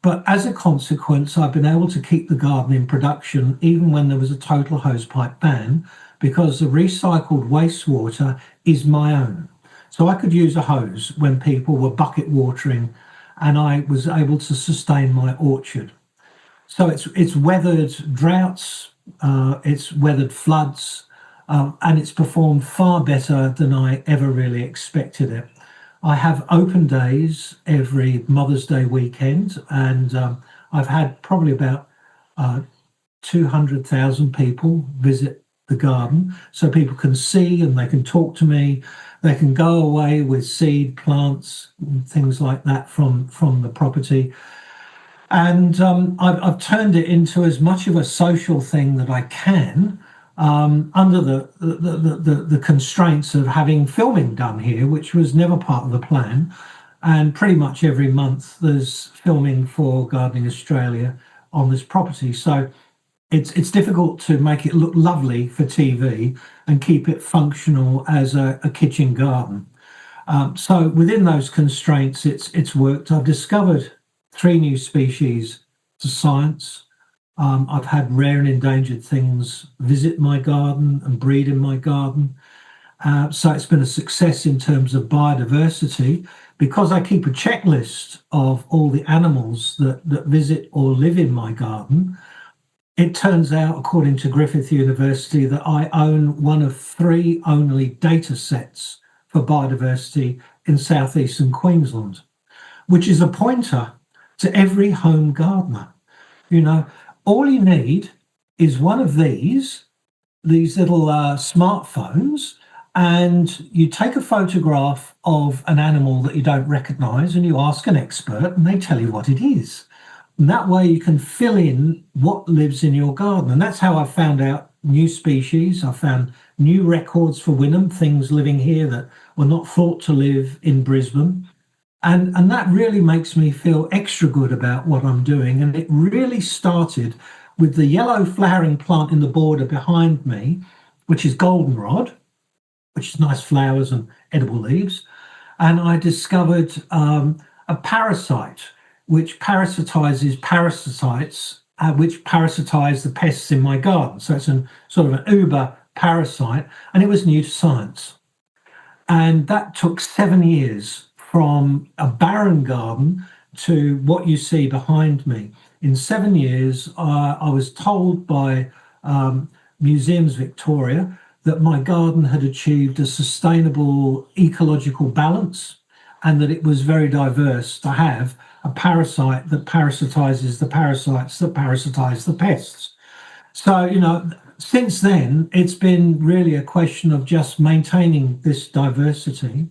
But as a consequence, I've been able to keep the garden in production even when there was a total hosepipe ban, because the recycled wastewater is my own. So I could use a hose when people were bucket watering, and I was able to sustain my orchard. So it's weathered droughts, it's weathered floods, and it's performed far better than I ever really expected it. I have open days every Mother's Day weekend, and I've had probably about 200,000 people visit the garden, so people can see and they can talk to me. They can go away with seed plants and things like that from the property. And I've turned it into as much of a social thing that I can, under the constraints of having filming done here, which was never part of the plan. And pretty much every month there's filming for Gardening Australia on this property. So it's difficult to make it look lovely for TV and keep it functional as a kitchen garden. So within those constraints, it's worked. I've discovered 3 new species to science. I've had rare and endangered things visit my garden and breed in my garden. So it's been a success in terms of biodiversity, because I keep a checklist of all the animals that visit or live in my garden. It turns out, according to Griffith University, that I own one of 3 only data sets for biodiversity in southeastern Queensland, which is a pointer to every home gardener. You know, all you need is one of these little smartphones, and you take a photograph of an animal that you don't recognise and you ask an expert and they tell you what it is. And that way you can fill in what lives in your garden. And that's how I found out new species. I found new records for Wynnum, things living here that were not thought to live in Brisbane. And that really makes me feel extra good about what I'm doing. And it really started with the yellow flowering plant in the border behind me, which is goldenrod, which is nice flowers and edible leaves. And I discovered a parasite which parasitizes parasites, which parasitize the pests in my garden. So it's a sort of an uber parasite, and it was new to science. And that took 7 years, from a barren garden to what you see behind me. In 7 years, I was told by Museums Victoria that my garden had achieved a sustainable ecological balance, and that it was very diverse to have a parasite that parasitizes the parasites that parasitize the pests. So, you know, since then, it's been really a question of just maintaining this diversity.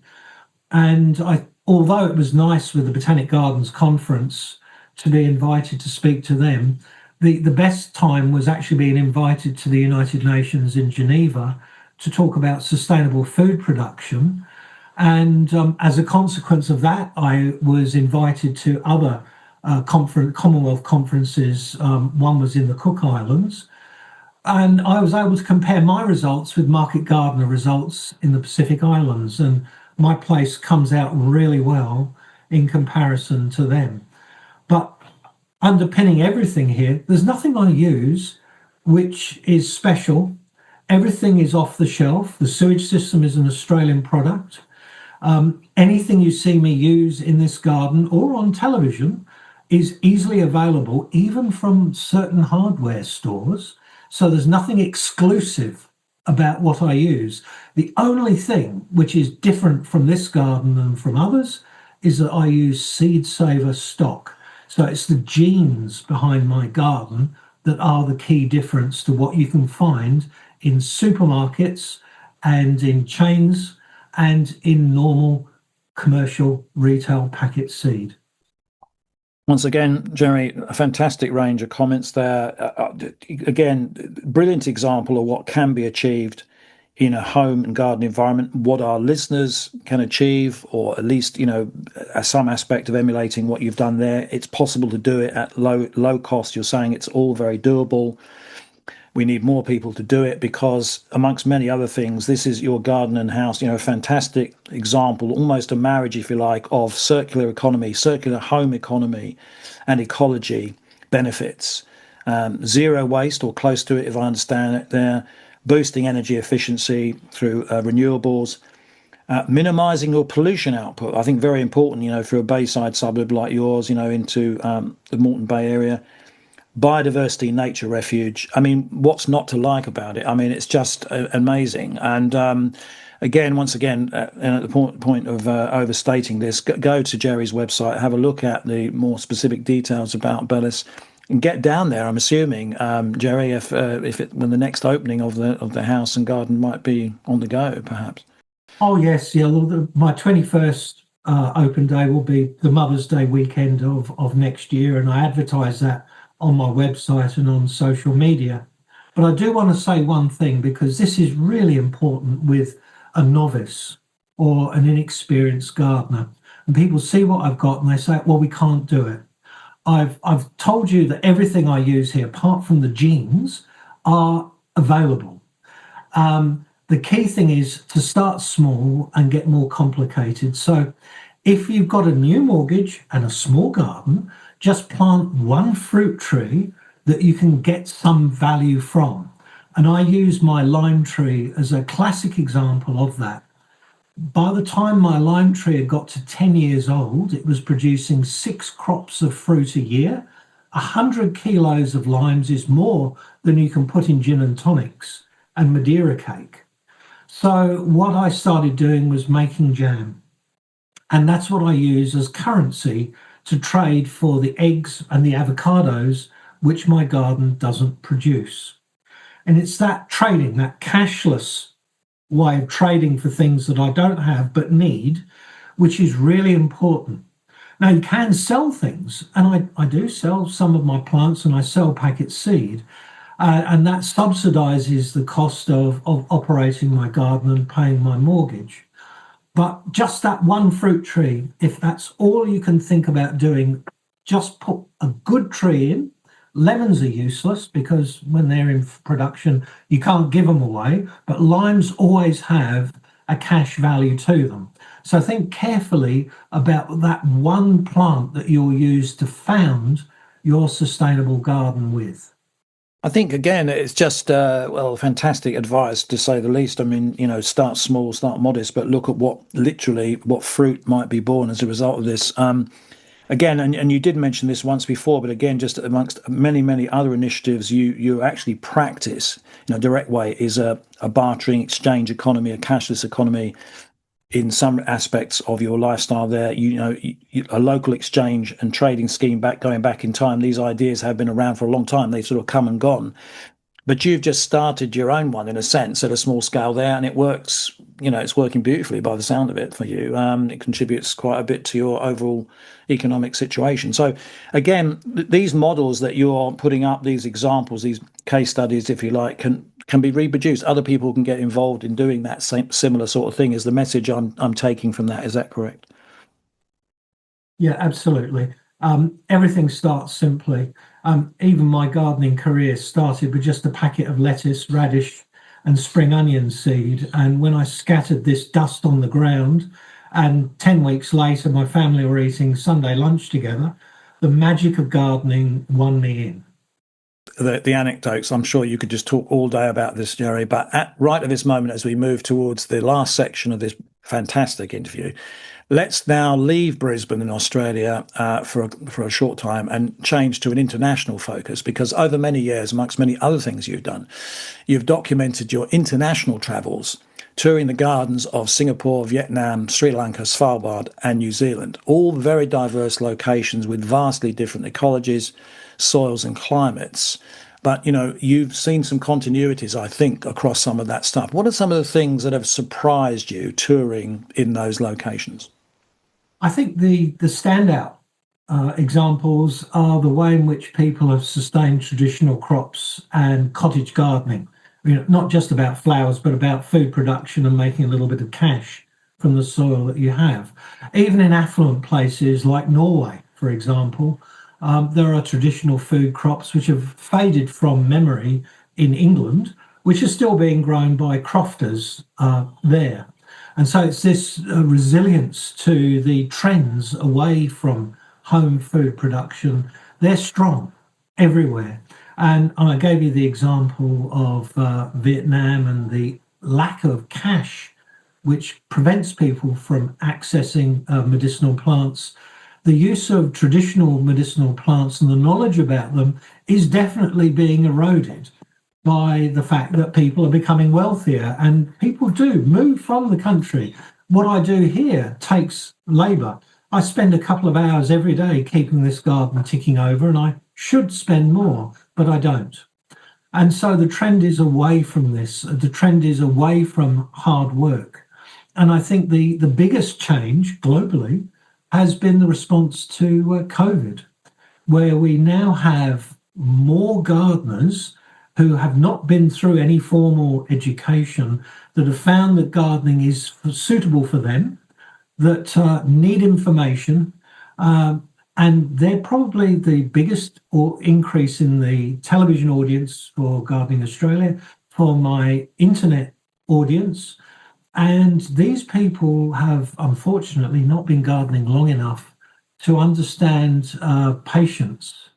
And although it was nice with the Botanic Gardens conference to be invited to speak to them, the best time was actually being invited to the United Nations in Geneva to talk about sustainable food production. And as a consequence of that, I was invited to other Commonwealth conferences. One was in the Cook Islands. And I was able to compare my results with market gardener results in the Pacific Islands. And my place comes out really well in comparison to them. But underpinning everything here, there's nothing I use which is special. Everything is off the shelf. The sewage system is an Australian product. Anything you see me use in this garden or on television is easily available, even from certain hardware stores. So there's nothing exclusive about what I use. The only thing which is different from this garden and from others is that I use seed saver stock. So it's the genes behind my garden that are the key difference to what you can find in supermarkets and in chains and in normal commercial retail packet seed. Once again, Jerry, a fantastic range of comments there. Again, brilliant example of what can be achieved in a home and garden environment, what our listeners can achieve, or at least, some aspect of emulating what you've done there. It's possible to do it at low cost. You're saying it's all very doable. We need more people to do it because, amongst many other things, this is your garden and house, a fantastic example, almost a marriage, if you like, of circular economy, circular home economy and ecology benefits. Zero waste or close to it, if I understand it there, boosting energy efficiency through renewables, minimising your pollution output. I think very important, for a bayside suburb like yours, into the Moreton Bay area. Biodiversity, nature refuge. I mean, what's not to like about it? I mean, it's just amazing. And once again, and at the point of overstating this, go to Jerry's website, have a look at the more specific details about Bellis, and get down there. I'm assuming, Jerry, when the next opening of the house and garden might be on the go, perhaps. Oh yes, yeah. My 21st open day will be the Mother's Day weekend of next year, and I advertise that on my website and on social media. But I do want to say one thing, because this is really important with a novice or an inexperienced gardener. And people see what I've got and they say, well, we can't do it. I've told you that everything I use here, apart from the genes, are available. The key thing is to start small and get more complicated. So if you've got a new mortgage and a small garden, just plant one fruit tree that you can get some value from. And I use my lime tree as a classic example of that. By the time my lime tree had got to 10 years old, it was producing 6 crops of fruit a year. 100 kilos of limes is more than you can put in gin and tonics and Madeira cake. So what I started doing was making jam. And that's what I use as currency to trade for the eggs and the avocados, which my garden doesn't produce. And it's that trading, that cashless way of trading for things that I don't have but need, which is really important. Now, you can sell things, and I do sell some of my plants, and I sell packet seed, and that subsidizes the cost of operating my garden and paying my mortgage. But just that one fruit tree, if that's all you can think about doing, just put a good tree in. Lemons are useless because when they're in production, you can't give them away, but limes always have a cash value to them. So think carefully about that one plant that you'll use to found your sustainable garden with. I think, again, it's just, fantastic advice, to say the least. I mean, start small, start modest, but look at what fruit might be born as a result of this. Again, and you did mention this once before, but again, just amongst many, many other initiatives, you actually practice, direct way is a bartering exchange economy, a cashless economy. In some aspects of your lifestyle there, a local exchange and trading scheme going back in time. These ideas have been around for a long time. They've sort of come and gone. But you've just started your own one, in a sense, at a small scale there, and it works, it's working beautifully by the sound of it for you. It contributes quite a bit to your overall economic situation. So again, these models that you're putting up, these examples, these case studies, if you like, can be reproduced. Other people can get involved in doing that similar sort of thing, is the message I'm taking from that. Is that correct? Yeah, absolutely. Everything starts simply. Even my gardening career started with just a packet of lettuce, radish, and spring onion seed. And when I scattered this dust on the ground, and 10 weeks later, my family were eating Sunday lunch together, the magic of gardening won me in. the anecdotes. I'm sure you could just talk all day about this, Jerry. But right at this moment, as we move towards the last section of this fantastic interview, let's now leave Brisbane in Australia for a short time and change to an international focus, because over many years, amongst many other things you've done, you've documented your international travels, touring the gardens of Singapore, Vietnam, Sri Lanka, Svalbard, and New Zealand, all very diverse locations with vastly different ecologies, soils, and climates. But, you've seen some continuities, I think, across some of that stuff. What are some of the things that have surprised you touring in those locations? I think the standout examples are the way in which people have sustained traditional crops and cottage gardening. Not just about flowers, but about food production and making a little bit of cash from the soil that you have. Even in affluent places like Norway, for example, there are traditional food crops which have faded from memory in England, which are still being grown by crofters there. And so it's this resilience to the trends away from home food production. They're strong everywhere. And I gave you the example of Vietnam and the lack of cash, which prevents people from accessing medicinal plants. The use of traditional medicinal plants and the knowledge about them is definitely being eroded by the fact that people are becoming wealthier, and people do move from the country. What I do here takes labour. I spend a couple of hours every day keeping this garden ticking over, and I should spend more, but I don't. And so the trend is away from this. The trend is away from hard work. And I think the biggest change globally has been the response to COVID, where we now have more gardeners who have not been through any formal education, that have found that gardening is suitable for them, that need information, and they're probably the biggest increase in the television audience for Gardening Australia, for my internet audience. And these people have unfortunately not been gardening long enough to understand patience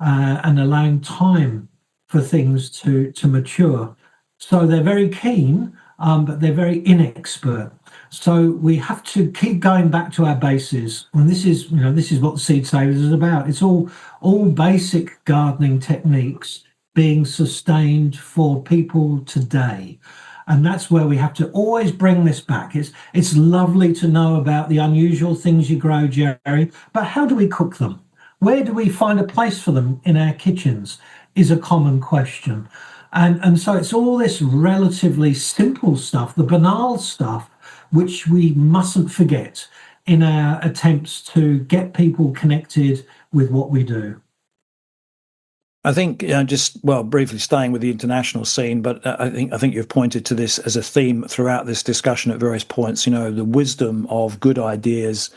and allowing time for things to mature. So they're very keen, but they're very inexpert. So we have to keep going back to our bases. And this is what the Seed Savers is about. It's all basic gardening techniques being sustained for people today. And that's where we have to always bring this back. It's lovely to know about the unusual things you grow, Jerry, but how do we cook them? Where do we find a place for them in our kitchens is a common question. And so it's all this relatively simple stuff, the banal stuff, which we mustn't forget in our attempts to get people connected with what we do. I think briefly staying with the international scene, but I think you've pointed to this as a theme throughout this discussion at various points. The wisdom of good ideas,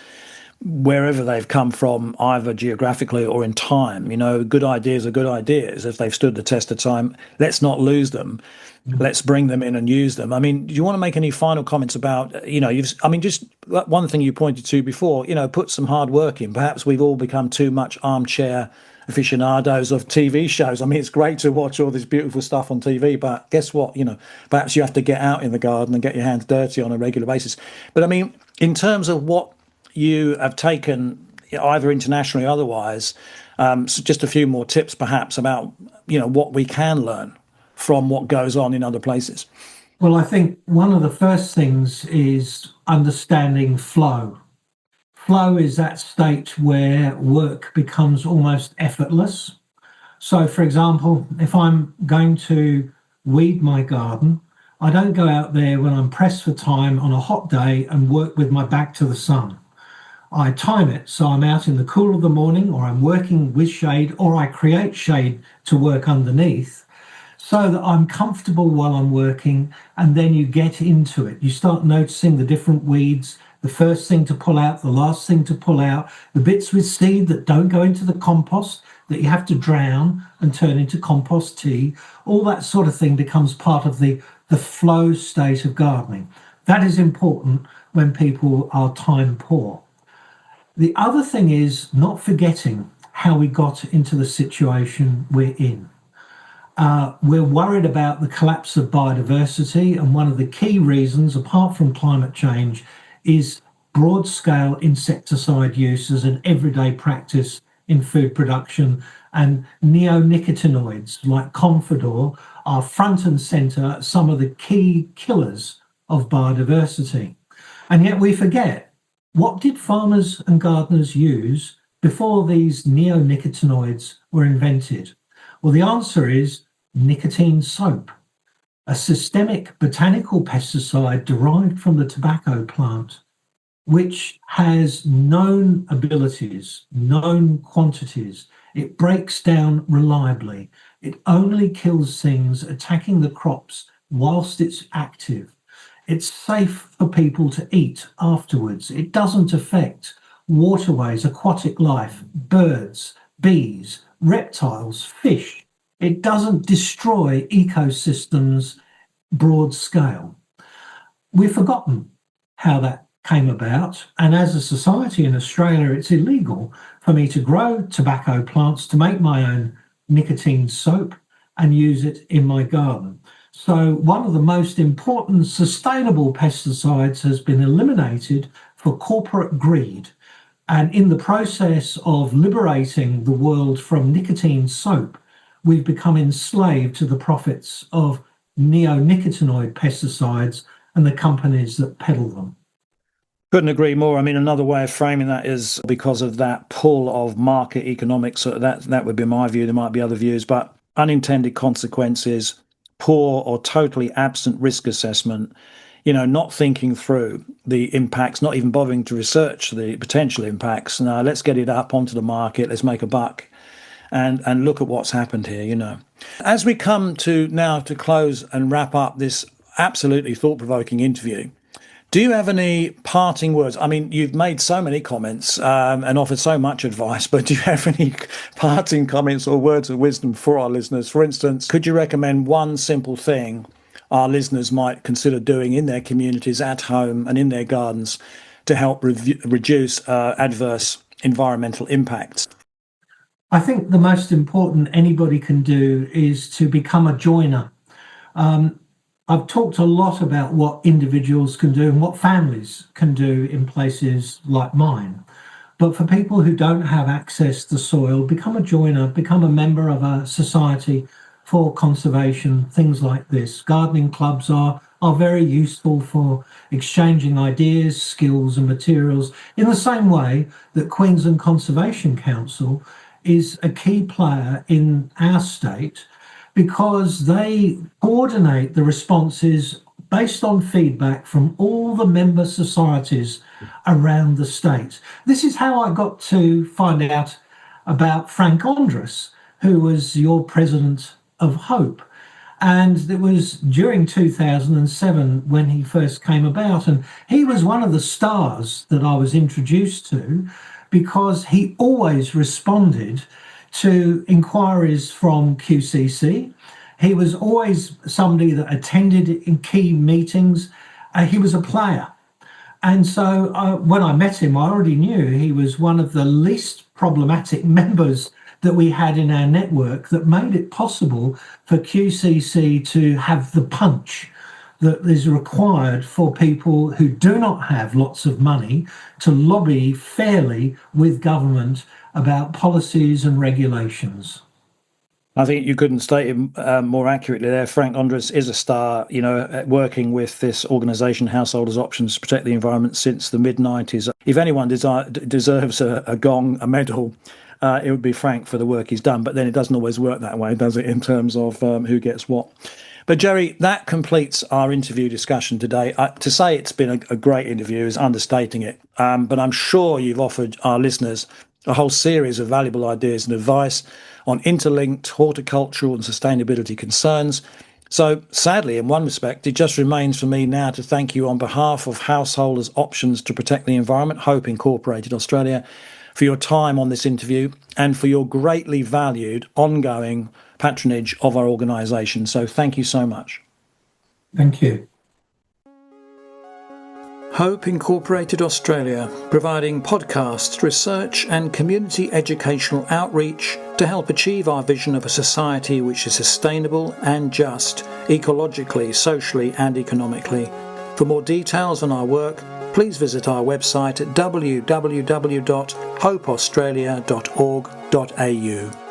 wherever they've come from, either geographically or in time. Good ideas are good ideas. If they've stood the test of time, let's not lose them. Let's bring them in and use them. I mean, do you want to make any final comments about, just one thing you pointed to before, put some hard work in. Perhaps we've all become too much armchair aficionados of TV shows. I mean, it's great to watch all this beautiful stuff on TV, but guess what? Perhaps you have to get out in the garden and get your hands dirty on a regular basis. But I mean, in terms of what you have taken, either internationally or otherwise, so just a few more tips perhaps about, what we can learn from what goes on in other places. Well, I think one of the first things is understanding flow. Flow is that state where work becomes almost effortless. So, for example, if I'm going to weed my garden, I don't go out there when I'm pressed for time on a hot day and work with my back to the sun. I time it so I'm out in the cool of the morning, or I'm working with shade, or I create shade to work underneath, so that I'm comfortable while I'm working, and then you get into it. You start noticing the different weeds, the first thing to pull out, the last thing to pull out, the bits with seed that don't go into the compost that you have to drown and turn into compost tea. All that sort of thing becomes part of the flow state of gardening. That is important when people are time poor. The other thing is not forgetting how we got into the situation we're in. We're worried about the collapse of biodiversity, and one of the key reasons, apart from climate change, is broad-scale insecticide use as an everyday practice in food production, and neonicotinoids like Confidor are front and centre, some of the key killers of biodiversity. And yet we forget, what did farmers and gardeners use before these neonicotinoids were invented? Well, the answer is nicotine soap, a systemic botanical pesticide derived from the tobacco plant, which has known abilities, known quantities. It breaks down reliably. It only kills things attacking the crops whilst it's active. It's safe for people to eat afterwards. It doesn't affect waterways, aquatic life, birds, bees, reptiles, fish. It doesn't destroy ecosystems broad scale. We've forgotten how that came about, and as a society in Australia, it's illegal for me to grow tobacco plants to make my own nicotine soap and use it in my garden. So one of the most important sustainable pesticides has been eliminated for corporate greed. And in the process of liberating the world from nicotine soap, we've become enslaved to the profits of neonicotinoid pesticides and the companies that peddle them. Couldn't agree more. I mean, another way of framing that is because of that pull of market economics. So that would be my view. There might be other views, but unintended consequences, poor or totally absent risk assessment, not thinking through the impacts, not even bothering to research the potential impacts. Now, let's get it up onto the market, let's make a buck, and look at what's happened here, As we come to now to close and wrap up this absolutely thought-provoking interview, do you have any parting words? I mean, you've made so many comments and offered so much advice, but do you have any parting comments or words of wisdom for our listeners? For instance, could you recommend one simple thing our listeners might consider doing in their communities, at home and in their gardens to help reduce adverse environmental impacts? I think the most important anybody can do is to become a joiner. I've talked a lot about what individuals can do and what families can do in places like mine. But for people who don't have access to soil, become a joiner, become a member of a society for conservation, things like this. Gardening clubs are very useful for exchanging ideas, skills and materials, in the same way that Queensland Conservation Council is a key player in our state, because they coordinate the responses based on feedback from all the member societies around the state. This is how I got to find out about Frank Andrus, who was your president of Hope. And it was during 2007 when he first came about. And he was one of the stars that I was introduced to, because he always responded to inquiries from QCC. He was always somebody that attended in key meetings. He was a player. And so when I met him, I already knew he was one of the least problematic members that we had in our network, that made it possible for QCC to have the punch that is required for people who do not have lots of money to lobby fairly with government about policies and regulations. I think you couldn't state it more accurately there. Frank Andrus is a star, working with this organisation, Householders Options to Protect the Environment, since the mid-90s. If anyone deserves a gong, a medal, it would be Frank for the work he's done. But then it doesn't always work that way, does it, in terms of who gets what? But Jerry, that completes our interview discussion today. To say it's been a great interview is understating it. But I'm sure you've offered our listeners a whole series of valuable ideas and advice on interlinked horticultural and sustainability concerns. So sadly, in one respect, it just remains for me now to thank you on behalf of Householders Options to Protect the Environment, Hope Incorporated Australia, for your time on this interview and for your greatly valued ongoing patronage of our organisation. So thank you so much. Thank you. Hope Incorporated Australia, providing podcasts, research and community educational outreach to help achieve our vision of a society which is sustainable and just, ecologically, socially and economically. For more details on our work, please visit our website at www.hopeaustralia.org.au.